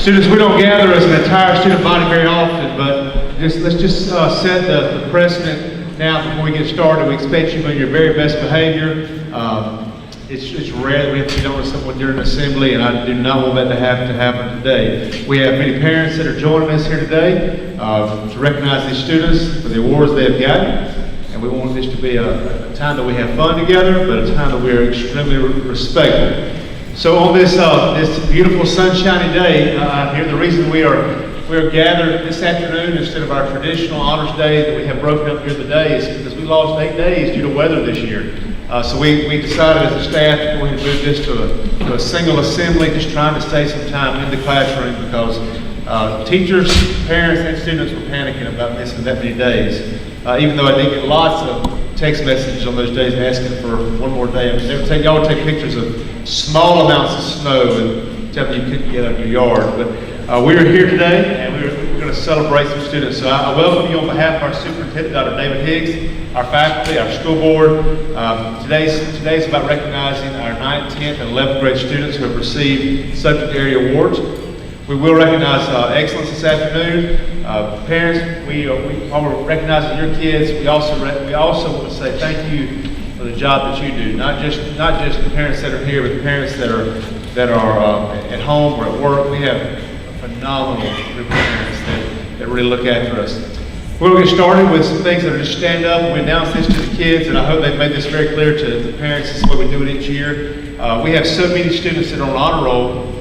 Students, we don't gather as an entire student body very often, but let's just set the precedent now before we get started. We expect you to be on your very best behavior. It's rare that we have to sit down with someone during assembly, and I do not want that to happen today. We have many parents that are joining us here today to recognize these students for the awards they have gotten. And we want this to be a time that we have fun together, but a time that we are extremely respectful. So on this beautiful sunshiny day, here the reason we are gathered this afternoon instead of our traditional honors day that we have broken up during the day is because we lost 8 days due to weather this year. So we decided as a staff to go ahead and move this to a single assembly, just trying to save some time in the classroom because teachers, parents, and students were panicking about missing that many days. Even though I did get lots of text messages on those days asking for one more day. I mean, y'all would take pictures of small amounts of snow and tell me you couldn't get out of your yard. But we are here today, and we're going to celebrate some students. So I welcome you on behalf of our superintendent, Dr. David Higgs, our faculty, our school board. Today's about recognizing our 9th, 10th, and 11th grade students who have received subject area awards. We will recognize excellence this afternoon. Parents, while we're recognizing your kids, we also want to say thank you for the job that you do. Not just the parents that are here, but the parents that are at home or at work. We have a phenomenal group of parents that really look after us. We're going to get started with some things that are just stand up. We announce this to the kids, and I hope they've made this very clear to the parents. This is what we do it each year. We have so many students that are on honor roll.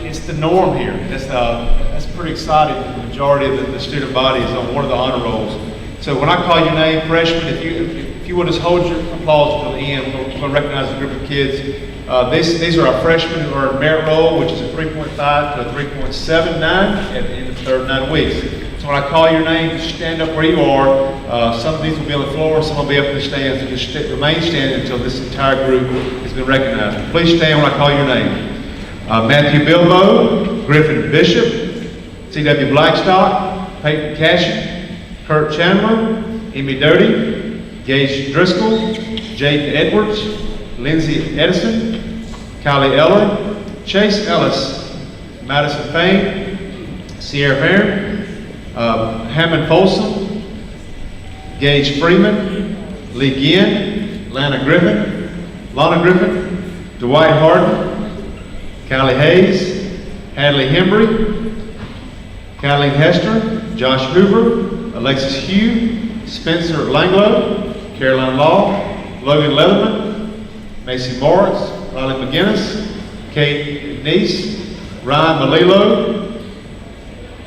It's the norm here. That's pretty exciting. The majority of the student body is on one of the honor rolls. So when I call your name, freshman, if you will just hold your applause until the end, we're going to recognize a group of kids. These are our freshmen who are in merit roll, which is a 3.5 to a 3.79 at the end of the third 9 weeks. So when I call your name, just stand up where you are. Some of these will be on the floor, some will be up in the stands. So just remain standing until this entire group has been recognized. Please stand when I call your name. Matthew Bilbo, Griffin Bishop, C.W. Blackstock, Peyton Cashin, Kurt Chandler, Amy Doty, Gage Driscoll, Jaden Edwards, Lindsay Edison, Kylie Eller, Chase Ellis, Madison Fain, Sierra Farron, Hammond Folsom, Gage Freeman, Lee Ginn, Lana Griffin, Dwight Harden, Kylie Hayes, Hadley Hembry, Kylie Hester, Josh Hoover, Alexis Hugh, Spencer Langlow, Caroline Law, Logan Leatherman, Macy Moritz, Riley McGinnis, Kate Neese, Ryan Malilo,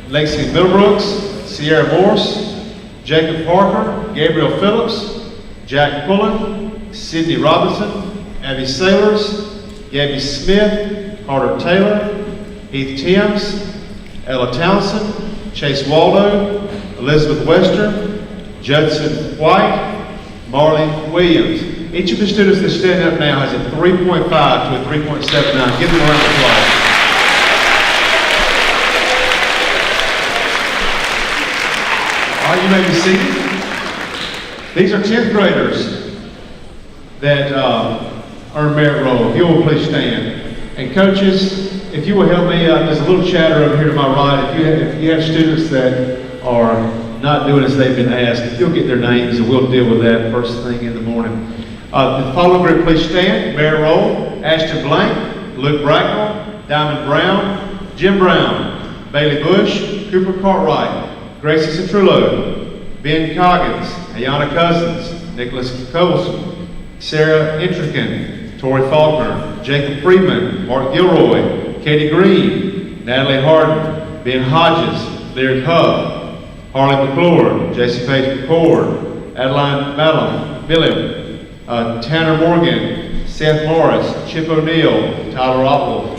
Lexi Middlebrooks, Sierra Morse, Jacob Parker, Gabriel Phillips, Jack Pullen, Sydney Robinson, Abby Sailors, Gabby Smith, Carter Taylor, Heath Timms, Ella Townsend, Chase Waldo, Elizabeth Wester, Judson White, Marley Williams. Each of the students that stand up now has a 3.5 to a 3.79. Give them a round of applause. All right, you may be seated. These are 10th graders that earn merit roll. If you will please stand. And coaches, if you will help me, there's a little chatter over here to my right. If you have students that are not doing as they've been asked, if you'll get their names, and we'll deal with that first thing in the morning. The following group, please stand. Merit roll: Ashton Blank, Luke Bracknell, Diamond Brown, Jim Brown, Bailey Bush, Cooper Cartwright, Gracie Citrullo, Ben Coggins, Ayana Cousins, Nicholas Colson, Sarah Intrican, Tori Faulkner, Jacob Friedman, Mark Gilroy, Katie Green, Natalie Harden, Ben Hodges, Lyric Huff, Harley McClure, J.C. Page McCord, Adeline Billiam, Tanner Morgan, Seth Morris, Chip O'Neill, Tyler Opple,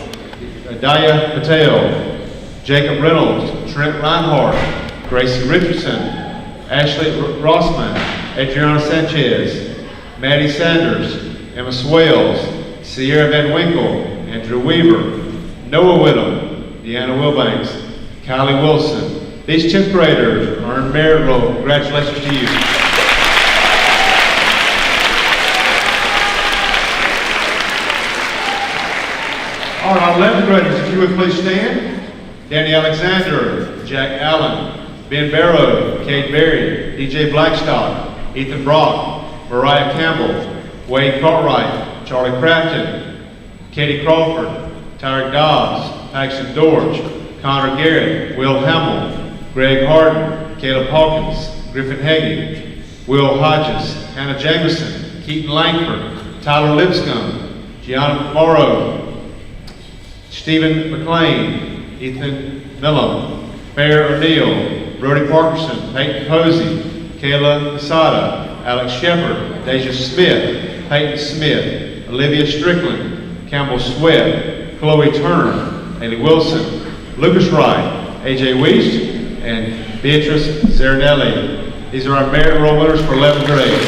Daya Patel, Jacob Reynolds, Trent Reinhardt, Gracie Richardson, Ashley Rossman, Adriana Sanchez, Maddie Sanders, Emma Swales, Sierra Van Winkle, Andrew Weaver, Noah Whittam, Deanna Wilbanks, Kylie Wilson. These 10th graders earned merit roll. Congratulations to you. All right, 11th graders, if you would please stand. Danny Alexander, Jack Allen, Ben Barrow, Kate Berry, DJ Blackstock, Ethan Brock, Mariah Campbell, Wade Cartwright, Charlie Crafton, Katie Crawford, Tyreek Dobbs, Paxton Dorch, Connor Garrett, Will Hamill, Greg Harden, Caleb Hawkins, Griffin Hagee, Will Hodges, Hannah Jameson, Keaton Langford, Tyler Lipscomb, Gianna Morrow, Stephen McLean, Ethan Millum, Bear O'Neill, Brody Parkerson, Peyton Posey, Kayla Casada, Alex Shepard, Deja Smith, Peyton Smith, Olivia Strickland, Campbell Sweat, Chloe Turner, Haley Wilson, Lucas Wright, AJ Weiss, and Beatrice Zarinelli. These are our merit roll winners for 11th grade.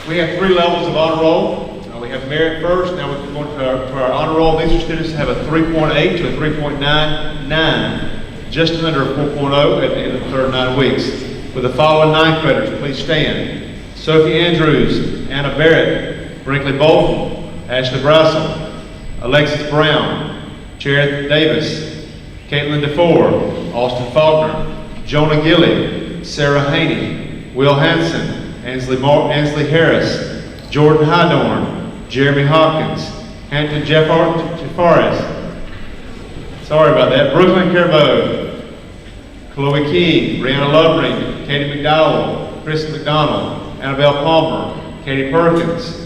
We have 3 levels of honor roll. We have merit first. Now we're going to our honor roll. These are students that have a 3.8 to a 3.99, just under a 4.0 at the end of the third 9 weeks. With the following 9th graders, please stand. Sophie Andrews, Anna Barrett, Brinkley Bolton, Ashley Brassel, Alexis Brown, Cherith Davis, Caitlin DeFore, Austin Faulkner, Jonah Gilly, Sarah Haney, Will Hansen, Ansley Harris, Jordan Hydorn, Jeremy Hopkins, Hampton Jaffaris, sorry about that, Brooklyn Carbo, Chloe King, Brianna Lovering, Katie McDowell, Chris McDonald, Annabelle Palmer, Katie Perkins,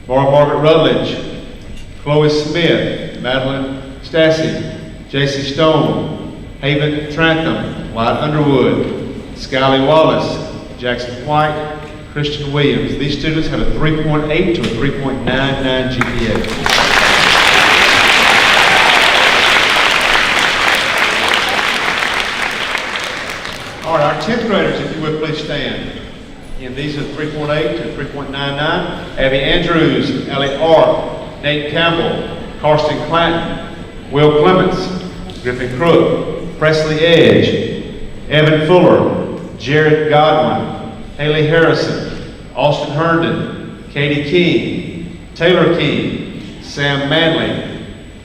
Margaret Rutledge, Chloe Smith, Madeline Stassi, JC Stone, Haven Trantham, Wyatt Underwood, Skylie Wallace, Jackson White, Christian Williams. These students have a 3.8 to a 3.99 GPA. All right, our 10th graders, if you would please stand. Again, these are 3.8 to 3.99. Abby Andrews, Ellie Arp, Nate Campbell, Karsten Clanton, Will Clements, Griffin Crook, Presley Edge, Evan Fuller, Jared Godwin, Haley Harrison, Austin Herndon, Katie King, Taylor King, Sam Manley,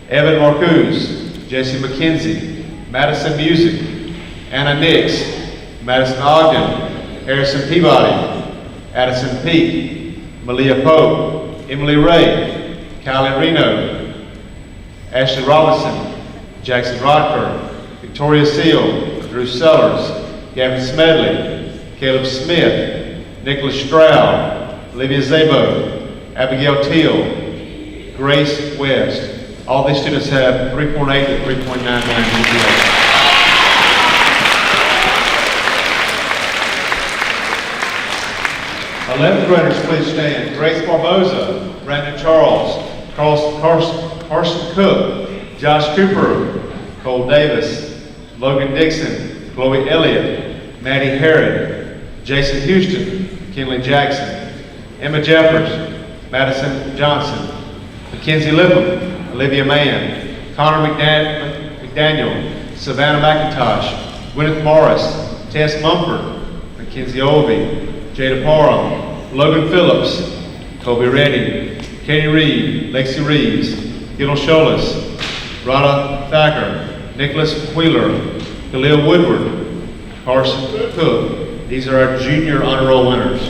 Evan Marcuse, Jesse McKenzie, Madison Music, Anna Nix, Madison Ogden, Harrison Peabody, Addison Peak, Malia Pope, Emily Ray, Kylie Reno, Ashley Robinson, Jackson Rodker, Victoria Seal, Drew Sellers, Gavin Smedley, Caleb Smith, Nicholas Stroud, Olivia Zabo, Abigail Teal, Grace West. All these students have 3.8 to 3.99 GPA. Our 11th graders, please stand. Grace Barboza, Brandon Charles, Carson Cook, Josh Cooper, Cole Davis, Logan Dixon, Chloe Elliott, Maddie Herod, Jason Houston, Kinley Jackson, Emma Jeffers, Madison Johnson, Mackenzie Lippum, Olivia Mann, Connor McDaniel, Savannah McIntosh, Gwyneth Morris, Tess Mumford, Mackenzie Olby, Jada Parham, Logan Phillips, Kobe Reddy, Katie Reed, Lexi Reeves, Gil Scholas, Rada Thacker, Nicholas Wheeler, Khalil Woodward, Carson Cook. These are our junior honor roll winners.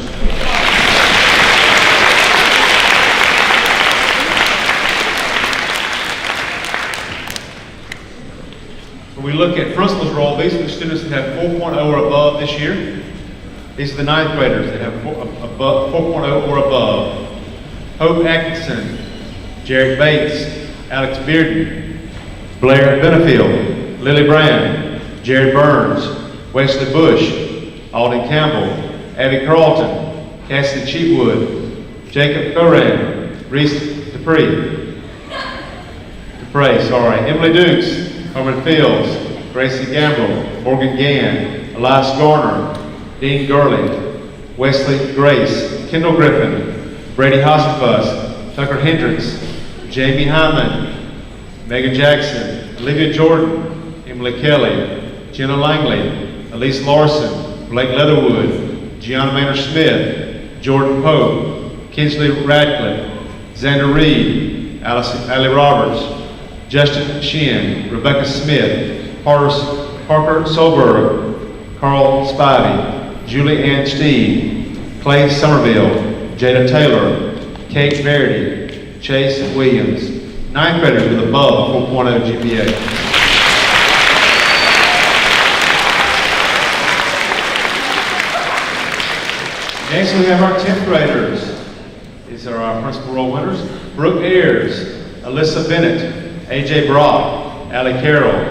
When we look at principal's roll, these are the students that have 4.0 or above this year. These are the 9th graders that have 4.0 or above. Hope Atkinson, Jared Bates, Alex Bearden, Blair Benefield, Lily Brand, Jared Burns, Wesley Bush, Alden Campbell, Abby Carlton, Cassidy Cheapwood, Jacob Coran, Reese Dupre, Emily Dukes, Carmen Fields, Gracie Gamble, Morgan Gann, Elias Garner, Dean Gurley, Wesley Grace, Kendall Griffin, Brady Hasselfuss, Tucker Hendricks, Jamie Hyman, Megan Jackson, Olivia Jordan, Emily Kelly, Jenna Langley, Elise Larson, Blake Leatherwood, Gianna Manor Smith, Jordan Pope, Kinsley Radcliffe, Xander Reed, Allie Roberts, Justin Shin, Rebecca Smith, Parker Solberg, Carl Spivey, Julie Ann Steed, Clay Somerville, Jada Taylor, Kate Verity, Chase Williams. Ninth graders with above 4.0 GPA. Next we have our 10th graders. These are our principal role winners. Brooke Ayers, Alyssa Bennett, AJ Brock, Allie Carroll,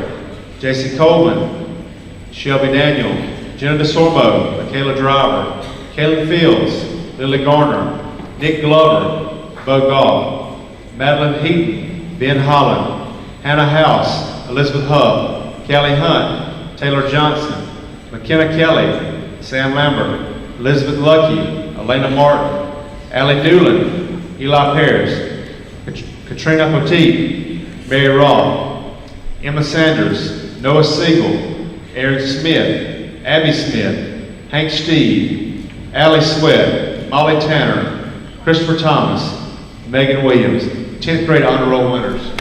JC Coleman, Shelby Daniel, Jenna DeSorbo, Michaela Driver, Kaylin Fields, Lily Garner, Nick Glover, Bo Goff, Madeline Heaton, Ben Holland, Hannah House, Elizabeth Hubb, Kelly Hunt, Taylor Johnson, McKenna Kelly, Sam Lambert, Elizabeth Lucky, Elena Martin, Allie Newland, Eli Paris, Katrina Poteet, Mary Roth, Emma Sanders, Noah Siegel, Eric Smith, Abby Smith, Hank Steed, Allie Sweat, Molly Tanner, Christopher Thomas, Megan Williams, 10th grade honor roll winners.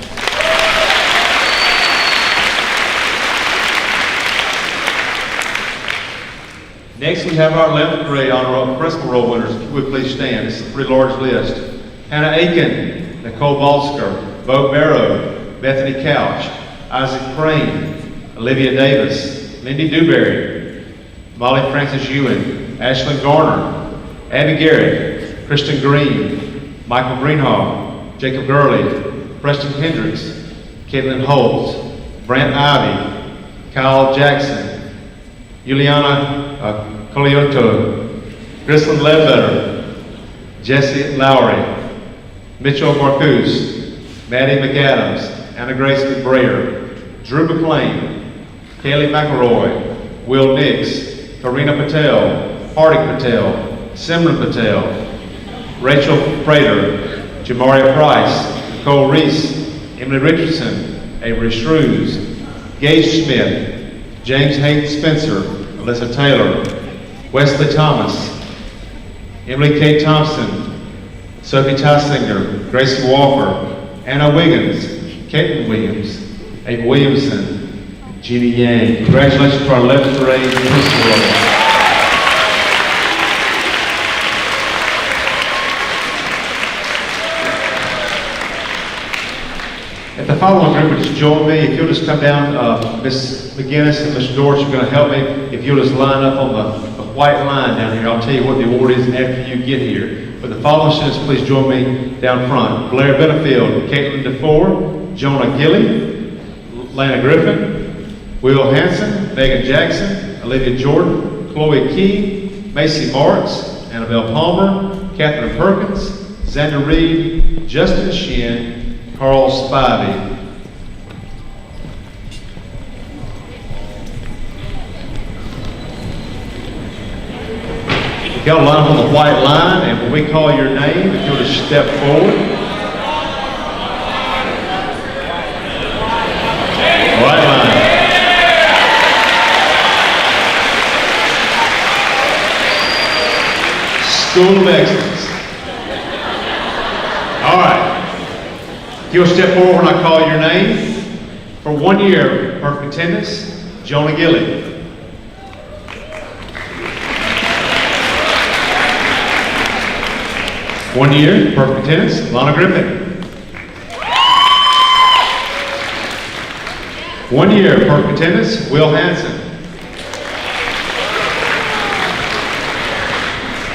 Next, we have our 11th grade honor roll principal roll winners. If you would please stand. It's a pretty large list. Hannah Aiken, Nicole Balsker, Bo Barrow, Bethany Couch, Isaac Crane, Olivia Davis, Lindy Dewberry, Molly Francis Ewan, Ashlyn Garner, Abby Garrett, Kristen Green, Michael Greenhall, Jacob Gurley, Preston Hendricks, Caitlin Holt, Brant Ivy, Kyle Jackson, Juliana Colioto, Grisland Ledbetter, Jesse Lowry, Mitchell Marcuse, Maddie McAdams, Anna Grace McBrayer, Drew McLean, Kaylee McElroy, Will Nix, Karina Patel, Hardik Patel, Simran Patel, Rachel Prater, Jamaria Price, Nicole Reese, Emily Richardson, Avery Shrews, Gage Smith, James Hayden Spencer, Alyssa Taylor, Wesley Thomas, Emily K. Thompson, Sophie Tysinger, Gracie Walker, Anna Wiggins, Caitlin Williams, Ava Williamson, Jeannie Yang. Congratulations to our 11th grade principal. At the following group, would you join me? If you'll just come down, Ms. McGinnis and Mr. Dortch are going to help me. If you'll just line up on the white line down here, I'll tell you what the award is after you get here. But the following students, please join me down front. Blair Benefield, Caitlin DeFore, Jonah Gilly, Lana Griffin, Will Hanson, Megan Jackson, Olivia Jordan, Chloe Key, Macy Marks, Annabelle Palmer, Catherine Perkins, Xander Reed, Justin Shin, Carl Spivey. Y'all line up on the white line, and when we call your name, if you'll just step forward. White line. School of Excellence. All right. If you'll step forward when I call your name. For 1 year, perfect attendance, Jonah Gilly. One year, perfect attendance, Lana Griffin. 1 year, perfect attendance, Will Hanson.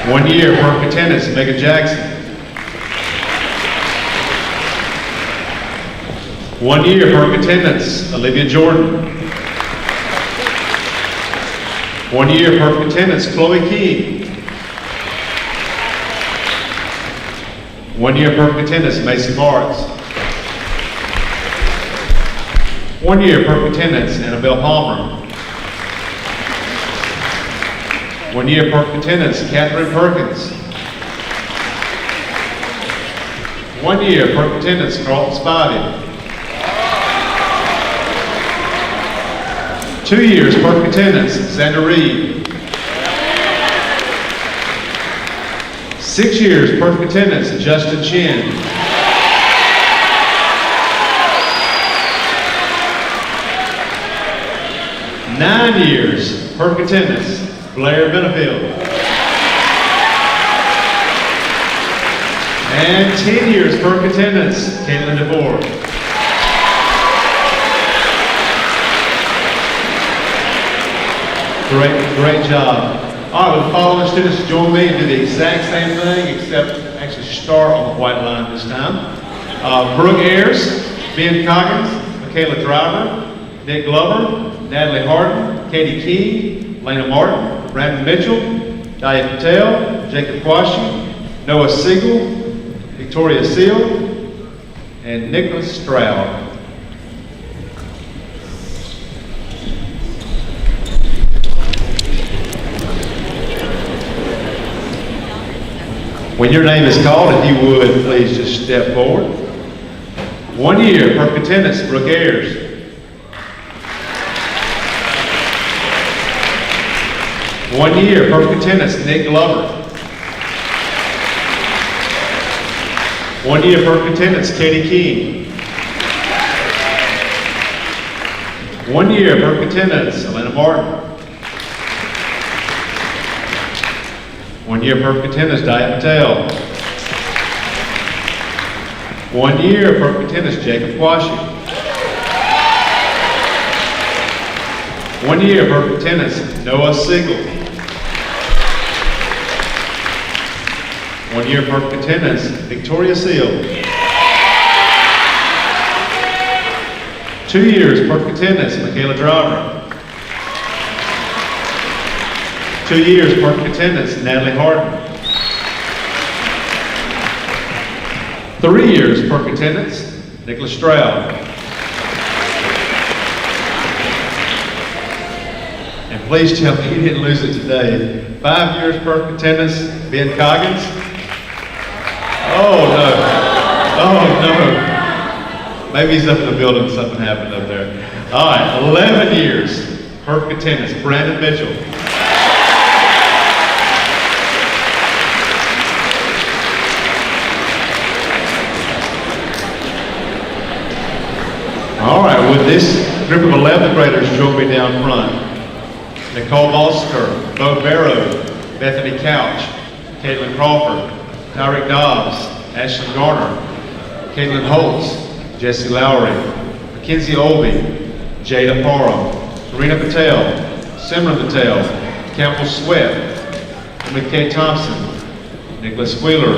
1 year, perfect attendance, Megan Jackson. 1 year, perfect attendance, Olivia Jordan. 1 year, perfect attendance, Chloe Key. 1 year, perfect attendance, Macy Marks. 1 year, perfect attendance, Annabelle Palmer. 1 year, perfect attendance, Catherine Perkins. 1 year, perfect attendance, Carlton Spivey. 2 years, perfect attendance, Xander Reed. 6 years, perfect attendance, Justin Chin. 9 years, perfect attendance, Blair Benefield. And 10 years, perfect attendance, Caitlin DeVore. Great job. All right, the following students join me and do the exact same thing, except actually start on the white line this time. Brooke Ayers, Ben Coggins, Michaela Driver, Nick Glover, Natalie Harden, Katie King, Lena Martin, Brandon Mitchell, Daya Patel, Jacob Quashi, Noah Siegel, Victoria Seal, and Nicholas Stroud. When your name is called, if you would, please just step forward. 1 year, perfect attendance, Brooke Ayers. 1 year, perfect attendance, Nick Glover. 1 year, perfect attendance, Katie King. 1 year, perfect attendance, Elena Martin. 1 year, perfect attendance, Daya Patel. 1 year, perfect attendance, Jacob Quashi. 1 year, perfect attendance, Noah Siegel. 1 year, perfect attendance, Victoria Seal. 2 years, perfect attendance, Michaela Driver. 2 years, perfect attendance, Natalie Harden. 3 years, perfect attendance, Nicholas Stroud. And please tell me you didn't lose it today. 5 years, perfect attendance, Ben Coggins. Oh no, oh no. Maybe he's up in the building, something happened up there. All right, 11 years, perfect attendance, Brandon Mitchell. All right, with this group of 11th graders, join me down front. Nicole Bolster, Bo Barrow, Bethany Couch, Caitlin Crawford, Tyreek Dobbs, Ashlyn Garner, Caitlin Holtz, Jesse Lowry, Mackenzie Olby, Jada Parham, Karina Patel, Simran Patel, Campbell Sweat, Emily K. Thompson, Nicholas Wheeler,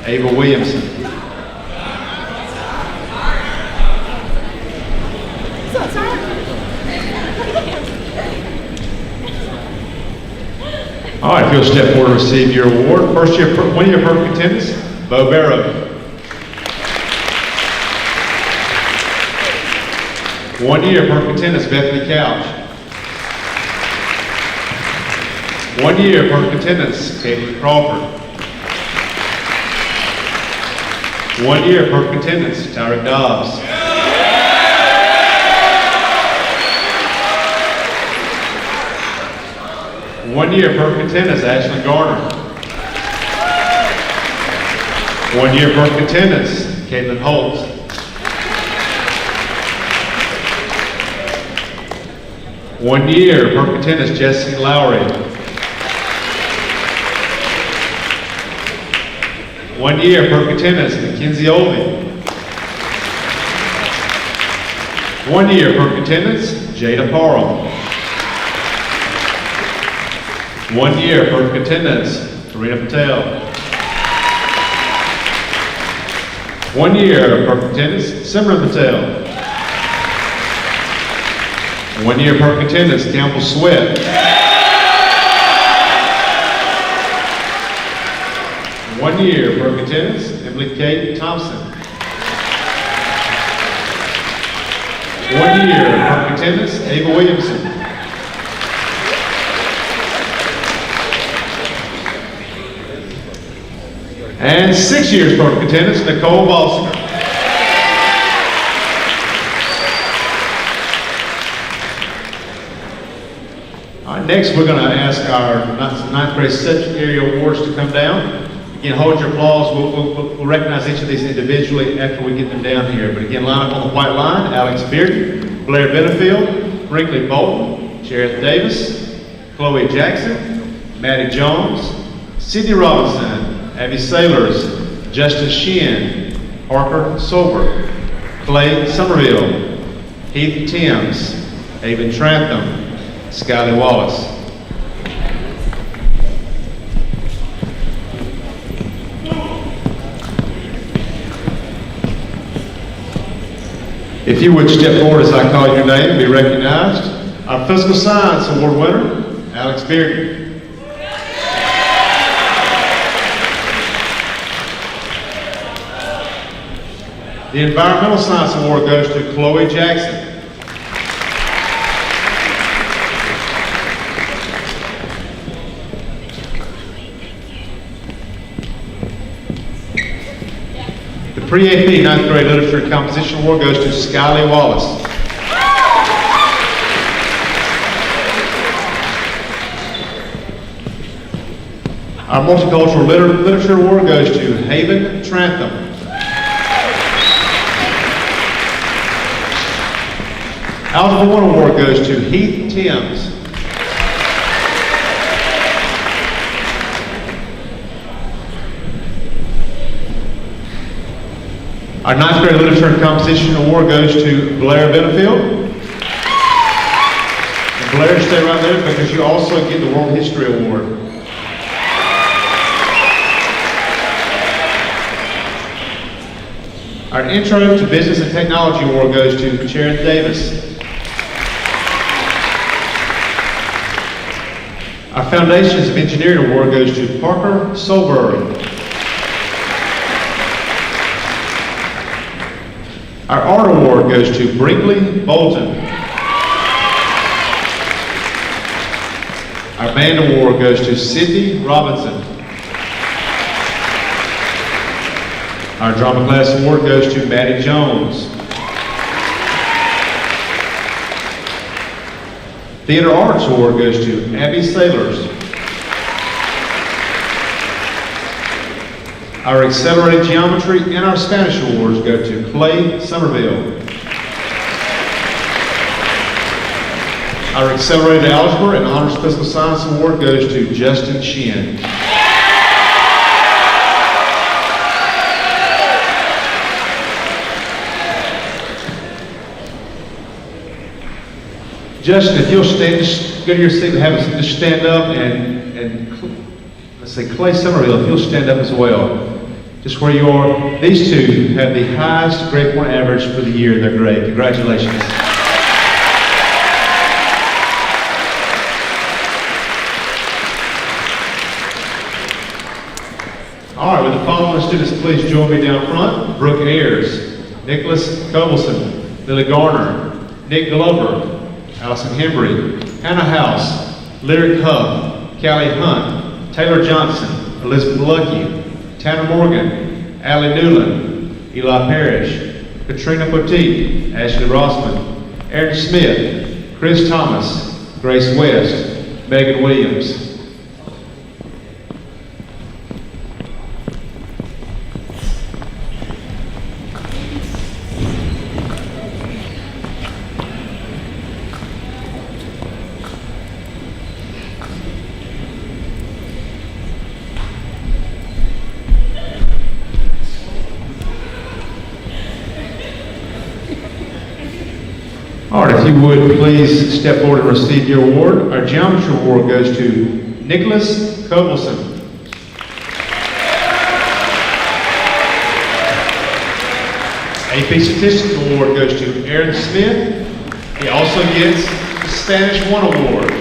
Ava Williamson. All right, if you'll step forward to receive your award. 1 year perfect attendance, Bo Barrow. 1 year perfect attendance, Bethany Couch. 1 year perfect attendance, Caitlin Crawford. 1 year perfect attendance, Tyreek Dobbs. 1 year perfect attendance, Ashlyn Garner. 1 year perfect attendance, Caitlin Holtz. 1 year perfect attendance, Jesse Lowry. 1 year perfect attendance, Mackenzie Olby. 1 year perfect attendance, Jada Parham. 1 year perfect attendance, Karina Patel. 1 year perfect attendance, Simran Patel. 1 year perfect attendance, Campbell Sweat. 1 year perfect attendance, Emily K. Thompson. 1 year perfect attendance, Ava Williamson. And 6 years perfect attendance, Nicole Balsinger. All right, next we're going to ask our ninth grade subject area awards to come down. Again, hold your applause. We'll recognize each of these individually after we get them down here. But again, line up on the white line. Alex Bearden, Blair Benefield, Brinkley Bolton, Shereth Davis, Chloe Jackson, Maddie Jones, Sydney Robinson, Abby Sailors, Justin Sheehan, Parker Sober, Clay Somerville, Heath Timms, Avon Trantham, Skylie Wallace. If you would step forward as I call your name and be recognized. Our Physical Science Award winner, Alex Bearden. The Environmental Science Award goes to Chloe Jackson. The Pre-AP 9th Grade Literature and Composition Award goes to Skylie Wallace. Our Multicultural Literature Award goes to Haven Trantham. Algebra 1 Award goes to Heath Timms. Our 9th Grade Literature and Composition Award goes to Blair Benefield. And Blair, stay right there because you also get the World History Award. Our Intro to Business and Technology Award goes to Shereth Davis. Our Foundations of Engineering Award goes to Parker Solberg. Our Art Award goes to Brinkley Bolton. Our Band Award goes to Sydney Robinson. Our Drama Class Award goes to Maddie Jones. Theater Arts Award goes to Abby Sailors. Our Accelerated Geometry and our Spanish Awards go to Clay Somerville. Our Accelerated Algebra and Honors Physical Science Award goes to Justin Sheehan. Justin, if you'll stand, just go to your seat and have us just stand up and let's say Clay Somerville, if you'll stand up as well. Just where you are. These two have the highest grade point average for the year in their grade. Congratulations. All right, with the following students, please join me down front. Brooke Ayers, Nicholas Cobleson, Lily Garner, Nick Glover, Allison Hembry, Hannah House, Lyric Huff, Callie Hunt, Taylor Johnson, Elizabeth Lucky, Tanner Morgan, Allie Newland, Eli Parrish, Katrina Poteet, Ashley Rossman, Aaron Smith, Chris Thomas, Grace West, Megan Williams. All right, if you would please step forward and receive your award. Our Geometry Award goes to Nicholas Cobleson. AP Statistics Award goes to Aaron Smith. He also gets the Spanish 1 Award.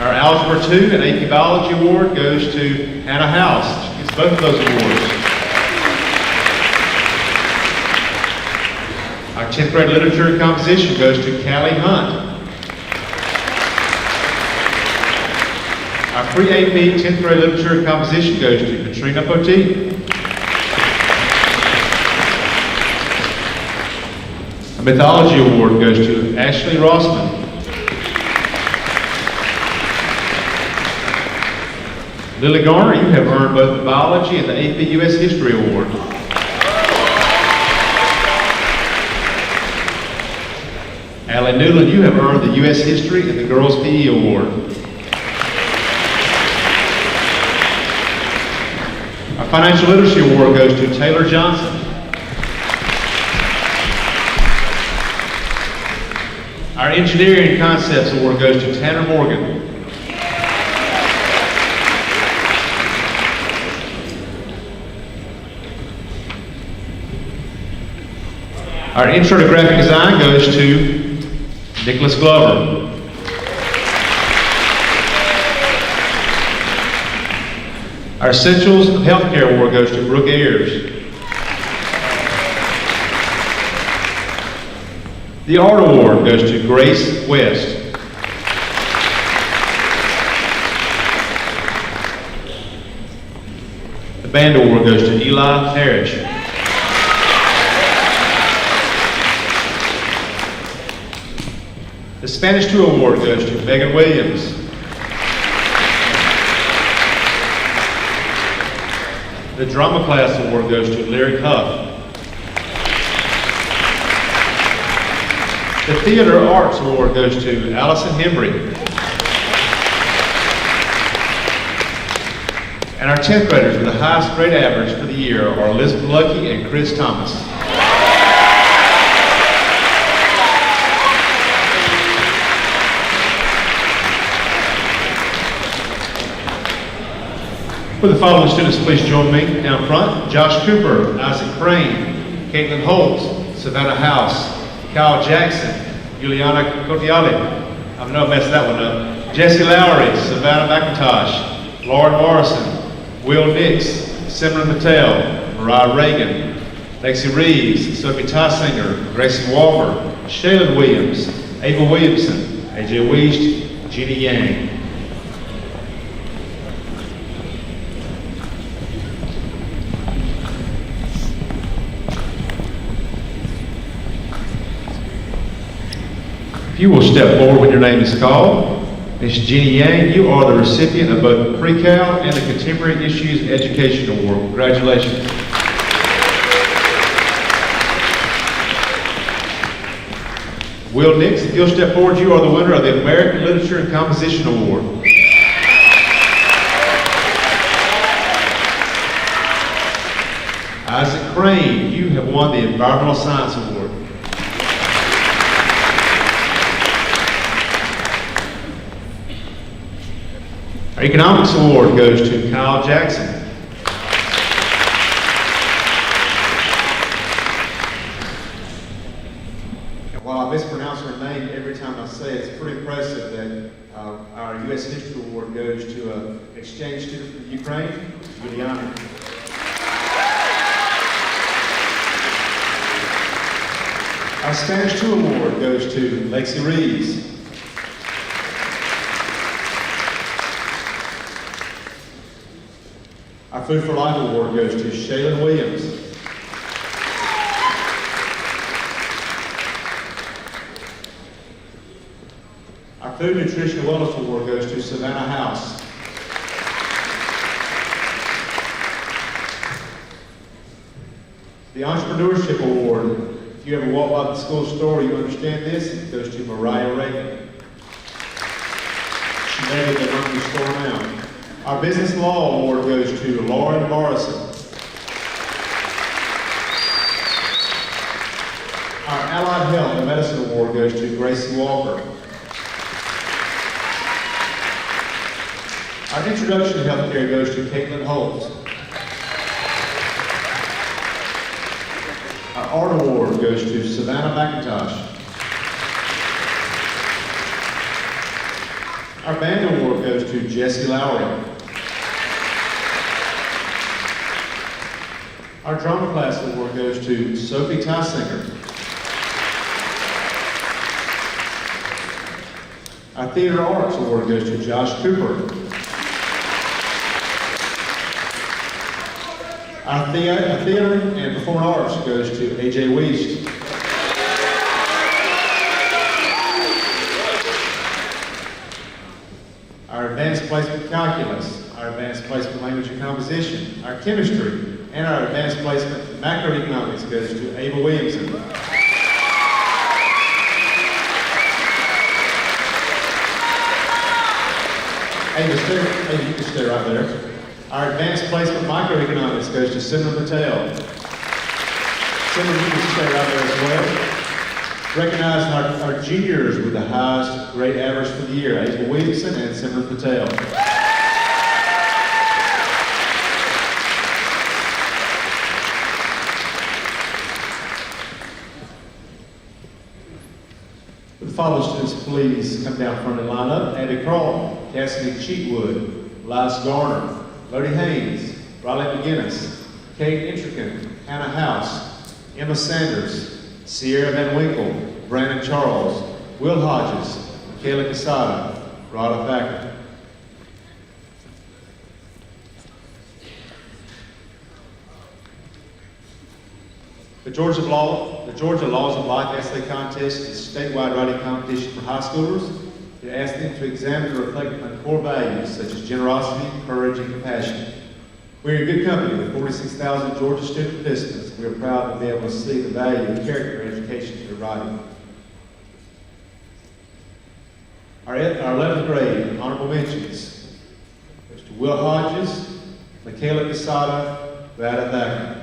Our Algebra 2 and AP Biology Award goes to Hannah House. She gets both of those awards. Our 10th grade literature and composition goes to Callie Hunt. Our pre-AP 10th grade literature and composition goes to Katrina Poteet. Our mythology award goes to Ashley Rossman. Lily Garner, you have earned both the Biology and the AP US History Award. Allie Newland, you have earned the US History and the Girls PE Award. Our Financial Literacy Award goes to Taylor Johnson. Our Engineering Concepts Award goes to Tanner Morgan. Our Intro to Graphic Design goes to Nicholas Glover. Our Essentials of Healthcare Award goes to Brooke Ayers. The Art Award goes to Grace West. The Band Award goes to Eli Parrish. The Spanish 2 Award goes to Megan Williams. The Drama Class Award goes to Lyric Huff. The Theater Arts Award goes to Allison Hembry. And our 10th graders with the highest grade average for the year are Elizabeth Lucky and Chris Thomas. Will the following students please join me down front? Josh Cooper, Isaac Crane, Caitlin Holt, Savannah House, Kyle Jackson, Juliana Cotiale, I know I messed that one up, Jesse Lowry, Savannah McIntosh, Lauren Morrison, Will Nix, Simran Patel, Mariah Reagan, Lexi Reeves, Sophie Tysinger, Gracie Walker, Shaylin Williams, Ava Williamson, AJ Weist, Jeannie Yang. If you will step forward when your name is called. Ms. Jeannie Yang, you are the recipient of both the Pre-Cal and the Contemporary Issues Education Award. Congratulations. Will Nix, if you'll step forward, you are the winner of the American Literature and Composition Award. Isaac Crane, you have won the Environmental Science Award. Our Economics Award goes to Kyle Jackson. And while I mispronounce her name every time I say it, it's pretty impressive that our U.S. History Award goes to an exchange student from Ukraine, Juliana. Our Spanish 2 Award goes to Lexi Reeves. Our Food for Life Award goes to Shaylin Williams. Our Food Nutrition and Wellness Award goes to Savannah House. The Entrepreneurship Award, if you ever walk by the school store, you understand this, it goes to Mariah Reagan. She made it to run the store now. Our Business Law Award goes to Lauren Morrison. Our Allied Health and Medicine Award goes to Gracie Walker. Our Introduction to Healthcare goes to Caitlin Holt. Our Art Award goes to Savannah McIntosh. Our Band Award goes to Jesse Lowry. Our Drama Class Award goes to Sophie Tysinger. Our Theater Arts Award goes to Josh Cooper. Our Theater and Performing Arts goes to AJ Weist. Our Advanced Placement calculus, our advanced placement language and composition, our chemistry, and our advanced placement macroeconomics goes to Ava Williamson. Ava, you can stay right there. Our advanced placement microeconomics goes to Simran Patel. Simran, you can stay right there as well. Recognizing our juniors with the highest grade average for the year, Ava Williamson and Simran Patel. Would the following students please come down front and line up? Abby Crawl, Cassidy Cheatwood, Elias Garner, Lodi Haynes, Riley McGinnis, Kate Intrican, Hannah House, Emma Sanders, Sierra Van Winkle, Brandon Charles, Will Hodges, Michaela Casada, Rada Thacker. The Georgia Laws of Life Essay Contest is a statewide writing competition for high schoolers. It asks them to examine and reflect on core values such as generosity, courage, and compassion. We are in good company with 46,000 Georgia student participants. We are proud to be able to see the value and character education through writing. Our 11th grade honorable mentions goes to Will Hodges, Michaela Casada, Rada Thacker.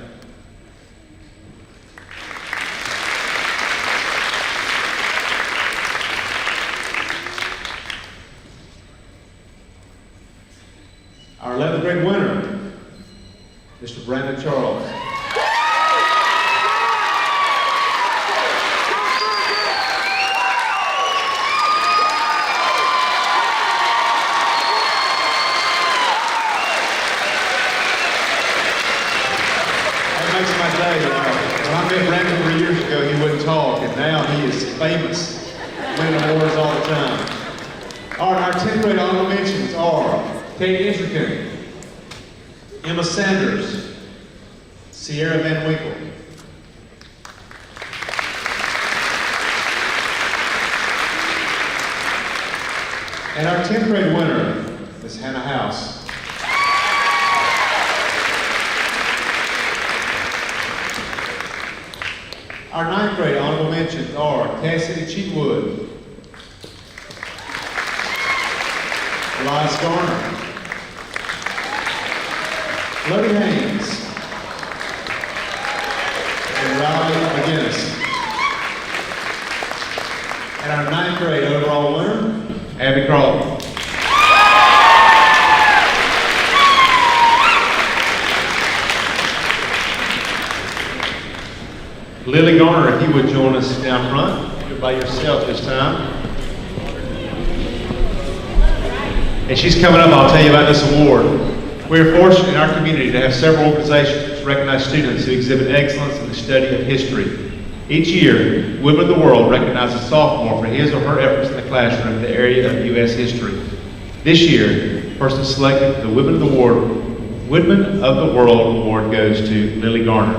Our 11th grade winner, Mr. Brandon Charles. That makes my day. When I met Brandon 3 years ago, he wouldn't talk, and now he is famous, winning awards all the time. Our 10th grade honorable mentions are Kate Intrican, Emma Sanders, Sierra Van Winkle. And our 10th grade winner is Hannah House. Our 9th grade honorable mentions are Cassidy Cheatwood, Elias Garner, Lodi Haynes, and Riley McGinnis. And our 9th grade overall winner, Abby Crawl. Lily Garner, if you would join us down front. You're by yourself this time. And she's coming up, I'll tell you about this award. We are fortunate in our community to have several organizations to recognize students who exhibit excellence in the study of history. Each year, Women of the World recognizes a sophomore for his or her efforts in the classroom in the area of U.S. history. This year, the person selected for the Women of the World Award goes to Lily Garner.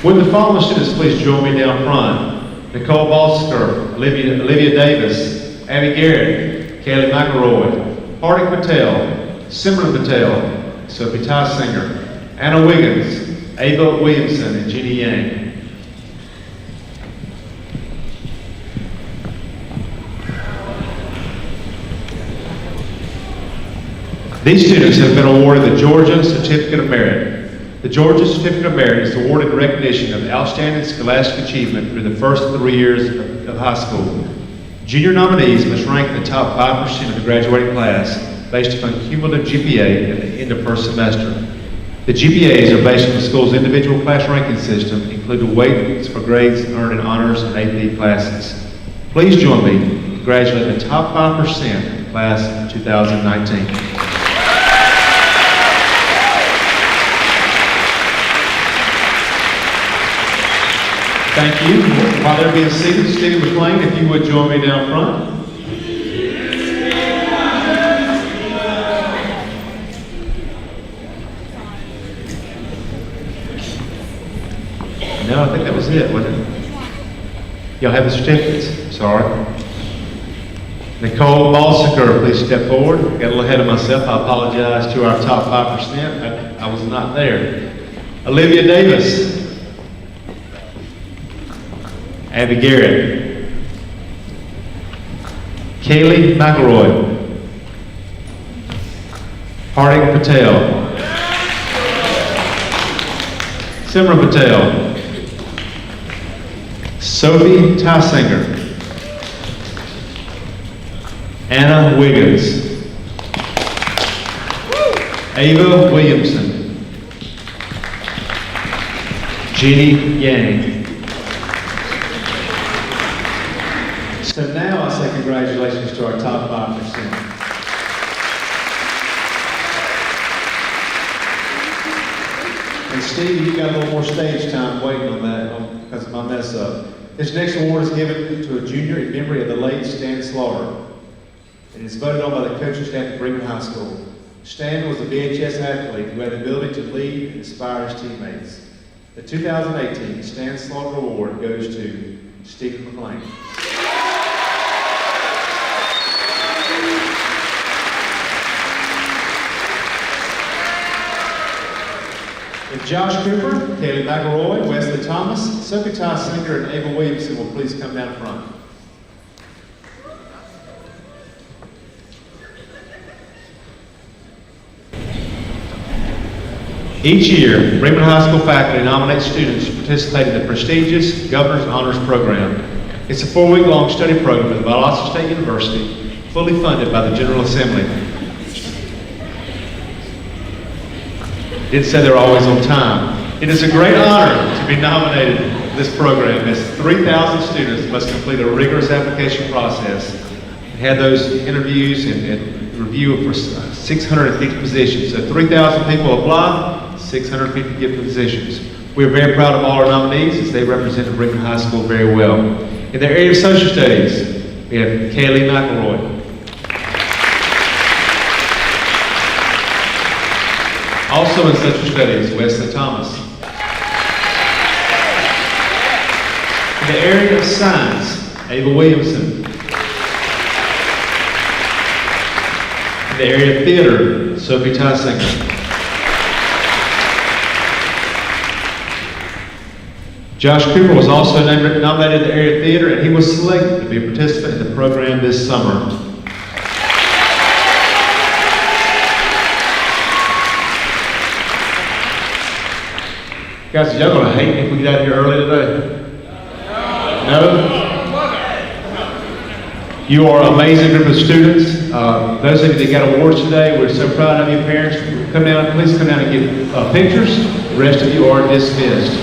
Would the following students please join me down front? Nicole Balsker, Olivia Davis, Abby Garrett, Kaylee McElroy, Hardik Patel, Simran Patel, Sophie Tysinger, Anna Wiggins, Ava Williamson, and Jeannie Yang. These students have been awarded the Georgia Certificate of Merit. The Georgia Certificate of Merit is awarded in recognition of outstanding scholastic achievement through the first 3 years of high school. Junior nominees must rank in the top 5% of the graduating class based upon cumulative GPA at the end of first semester. The GPAs are based on the school's individual class ranking system, including weights for grades earned in honors and AP classes. Please join me in congratulating the top 5% of the class of 2019. Thank you. While they're being seated, Stephen McLean, if you would join me down front. No, I think that was it, wasn't it? Y'all have the certificates? Sorry. Nicole Balsiker, please step forward. Got a little ahead of myself. I apologize to our top 5%. I was not there. Olivia Davis. Abby Garrett. Kaylee McElroy. Harding Patel. Simran Patel. Sophie Tysinger. Anna Wiggins. Ava Williamson. Jeannie Yang. So now I say congratulations to our top 5%. And Steve, you got a little more stage time waiting on that because of my mess up. This next award is given to a junior in memory of the late Stan Slaughter. It is voted on by the coaching staff at Bremen High School. Stan was a VHS athlete who had the ability to lead and inspire his teammates. The 2018 Stan Slaughter Award goes to Stephen McLean. If Josh Cooper, Kaylee McElroy, Wesley Thomas, Sophie Tysinger, and Ava Williamson will please come down front. Each year, Bremen High School faculty nominate students to participate in the prestigious Governor's Honors Program. It's a 4-week-long study program at Valdosta State University, fully funded by the General Assembly. Did say they're always on time. It is a great honor to be nominated for this program, as 3,000 students must complete a rigorous application process and have those interviews and review for 650 positions. So 3,000 people apply, 650 get the positions. We are very proud of all our nominees as they represent Bremen High School very well. In the area of social studies, we have Kaylee McElroy. Also in social studies, Wesley Thomas. In the area of science, Ava Williamson. In the area of theater, Sophie Tysinger. Josh Cooper was also nominated in the area of theater, and he was selected to be a participant in the program this summer. Guys, y'all gonna hate me if we get out of here early today? No? You are an amazing group of students. Those of you that got awards today, we're so proud of you, parents. Come down, please come down and get pictures. The rest of you are dismissed.